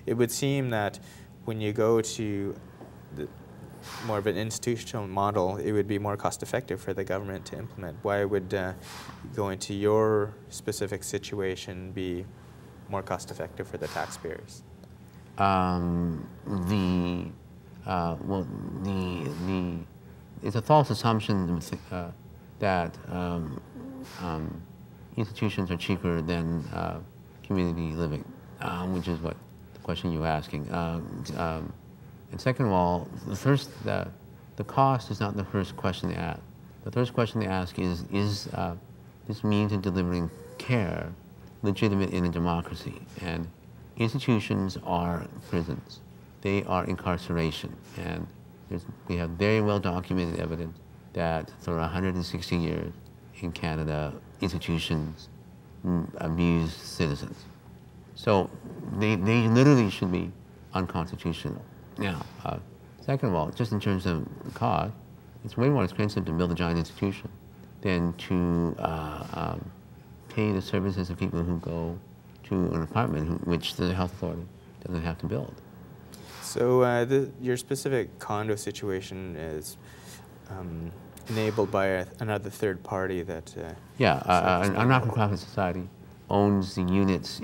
it would seem that when you go to more of an institutional model, it would be more cost-effective for the government to implement. Why would going to your specific situation be more cost-effective for the taxpayers? It's a false assumption that institutions are cheaper than community living, which is what the question you're asking. And second of all, the cost is not the first question they ask. The first question they ask is this means of delivering care legitimate in a democracy? And institutions are prisons. They are incarceration. And we have very well documented evidence that for 160 years in Canada, institutions abuse citizens. So they literally should be unconstitutional. Now, second of all, just in terms of cost, it's way more expensive to build a giant institution than to pay the services of people who go to an apartment which the health authority doesn't have to build. So your specific condo situation is enabled by another third party that... a not-for-profit society owns the units.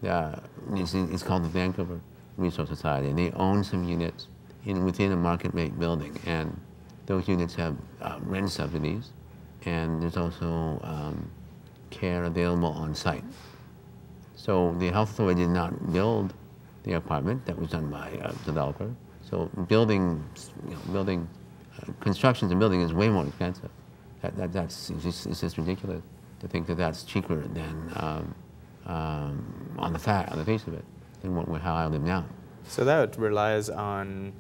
It's called the Vancouver Resource Society, and they own some units within a market rate building, and those units have rent subsidies, and there's also care available on site. So the health authority did not build the apartment. That was done by a developer. So construction and building is way more expensive. It's just ridiculous to think that that's cheaper than on the face of it, than how I live now. So that relies on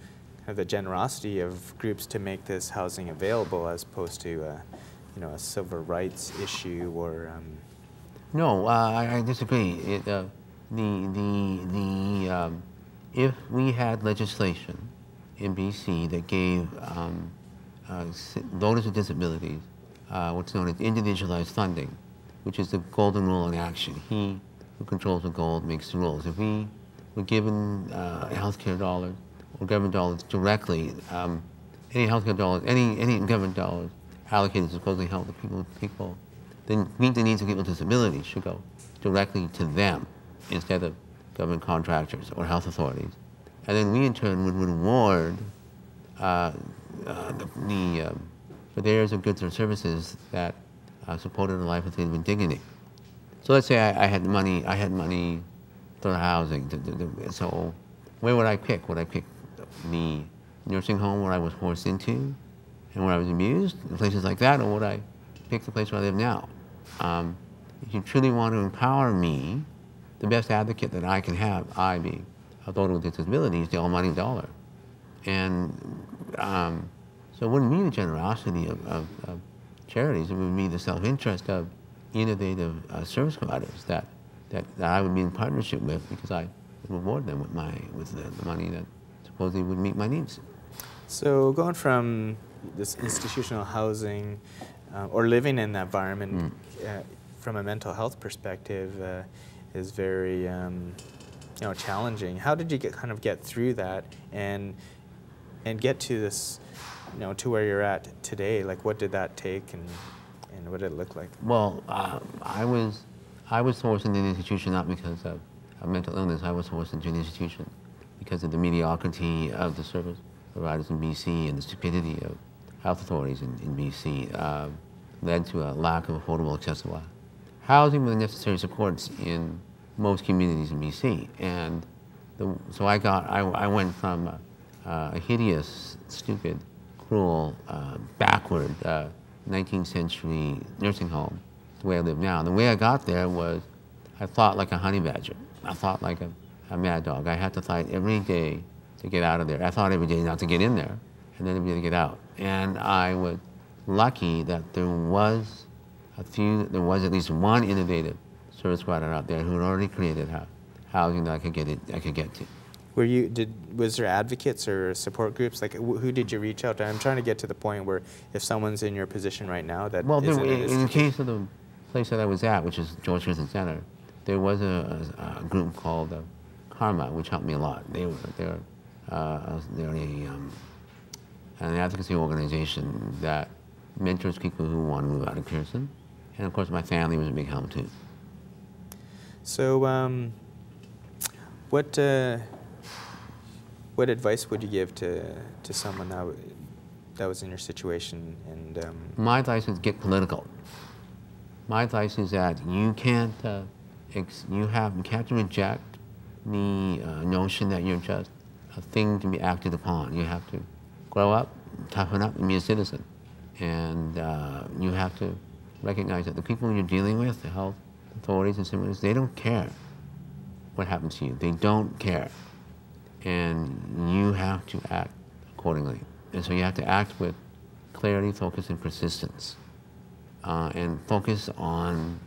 the generosity of groups to make this housing available, as opposed to a civil rights issue or. No, I disagree. If we had legislation in BC that gave voters with disabilities what's known as individualized funding, which is the golden rule in action. He who controls the gold makes the rules. If we were given healthcare dollars or government dollars directly, any healthcare dollars, any government dollars allocated to supposedly help the people, then meet the needs of people with disabilities should go directly to them instead of government contractors or health authorities. And then we in turn would reward the purveyors of goods or services that supported a life with dignity. So let's say I had money for housing. So where would I pick? Would I pick the nursing home where I was forced into and where I was abused, places like that, or would I pick the place where I live now? If you truly want to empower me, the best advocate that I can have, I being a voter with disability, is the almighty dollar. And so it wouldn't be the generosity of charities, it would be the self-interest of innovative service providers that I would be in partnership with, because I would reward them with the money that supposedly would meet my needs. So going from this institutional housing or living in that environment from a mental health perspective is very challenging. How did you get through that and get to this, to where you're at today? Like, what did that take, and what did it look like? Well, I was forced into an institution not because of mental illness. I was forced into an institution because of the mediocrity of the service providers in BC and the stupidity of health authorities in BC led to a lack of affordable, accessible housing with the necessary supports in most communities in BC. And so I went from a hideous, stupid, cruel, backward 19th century nursing home to the way I live now. And the way I got there was I thought like a honey badger. I thought like a mad dog. I had to fight every day to get out of there. I thought every day not to get in there, and then every day to get out. And I was lucky that there was at least one innovative service provider out there who had already created housing that I could get to. Was there advocates or support groups? Like, who did you reach out to? I'm trying to get to the point where if someone's in your position right now that in the case of the place that I was at, which is George Christian Center, there was a group called Karma, which helped me a lot. They're an advocacy organization that mentors people who want to move out of Pearson. And of course, my family was a big help too. So, what advice would you give to someone that was in your situation? And my advice is get political. My advice is that you can't reject the notion that you're just a thing to be acted upon. You have to grow up, toughen up, and be a citizen. And you have to recognize that the people you're dealing with, the health authorities and similar, they don't care what happens to you. They don't care. And you have to act accordingly. And so you have to act with clarity, focus, and persistence. And focus on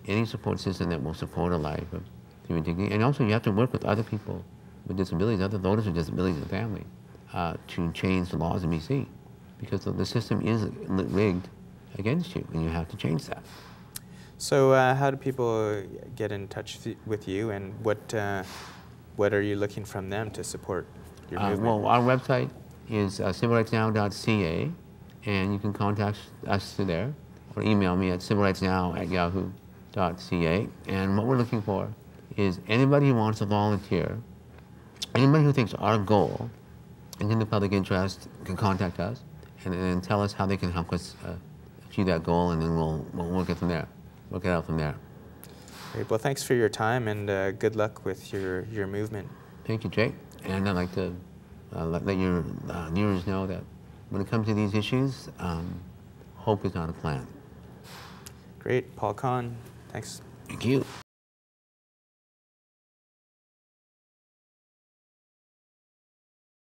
any support system that will support a life of human dignity. And also you have to work with other people with disabilities, other voters with disabilities in the family, to change the laws in BC. Because the system is rigged against you, and you have to change that. So how do people get in touch with you, and what are you looking from them to support your movement? Well, our website is civilrightsnow.ca, and you can contact us through there, or email me at civilrightsnow@yahoo.ca. And what we're looking for is anybody who wants to volunteer, anybody who thinks our goal is in the public interest can contact us and tell us how they can help us achieve that goal, and then we'll work it from there. Work it out from there. Great. Well, thanks for your time, and good luck with your movement. Thank you, Jake. And I'd like to let your viewers know that when it comes to these issues, hope is not a plan. Great. Paul Caune, thanks. Thank you.